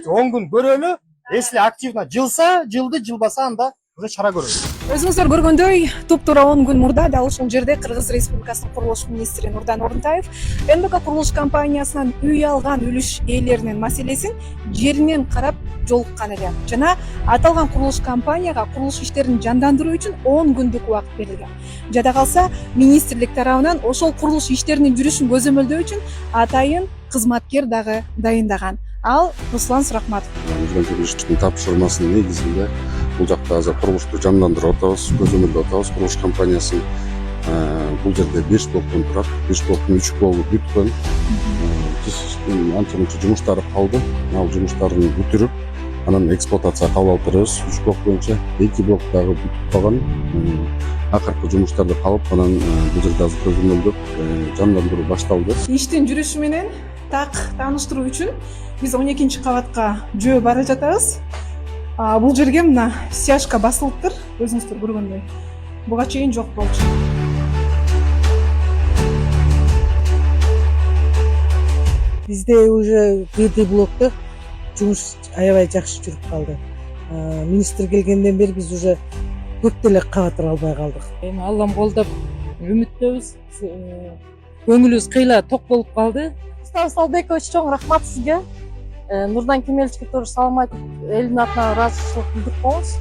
эки 10 күн көрөлү. Если активно жылды, жылбаса анда уже чара көрөлү. Өзүңүздөр көргөндөй, туп-туура 10 күн мурда дал ушул жерде Кыргыз Республикасынын курулуш министри Нурдан Орунтаев НБК курулуш компаниясынан үй алган үлүш ээлеринин маселесин жеринен карап жолуккан эле жана аталган курулуш компанияга курулуш иштерин жандандыруу үчүн 10 күндүк убакыт берилген. Жада калса, министрлик тарабынан ошол курулуш иштеринин жүрүшүн көзөмөлдөө үчүн атайын кызматкер дагы дайындаган. Ал Руслан Суракматов. Жүргүзгүчтүн тапшырмасынын негизинде бул жакта азыр курулушту жандандырып атабыз, көзөмөлдөп атабыз. Курулуш компаниясы бул жерде 5 блоктон турат. 5 блоктун 3 блогу бүткөн. Анча-мунча жумуштары калды. Ал жумуштарын бүтүрүп, анан эксплуатацияга кабыл алып беребиз. 3 блок боюнча 2 блок дагы бүтүп калган. Акыркы жумуштарды калып, анан бул жерде азыр көзөмөлдөп жандандыруу башталды. Иштин жүрүшү менен так тааныштыруу үчүн биз 12 кабатка жөө бара жатабыз. Бул жерге мына стяжка басылыптыр, өзүңүздөр көргөндөй. Буга чейин жок болчу. Бизде уже бирди блокто жумуш аябай жакшы жүрүп калды. Министр келгенден бери биз уже көп деле кабаттар албай калдык. Эми Аллам колдоп үмүттөбүз. Көңүлүбүз кыйла ток болуп калды. Мустафа Салбекович, чоң рахмат сизге. Нурдан Кемеловичке тоже салам айтып, элдин атынан ыраазычылык билдирип коебуз.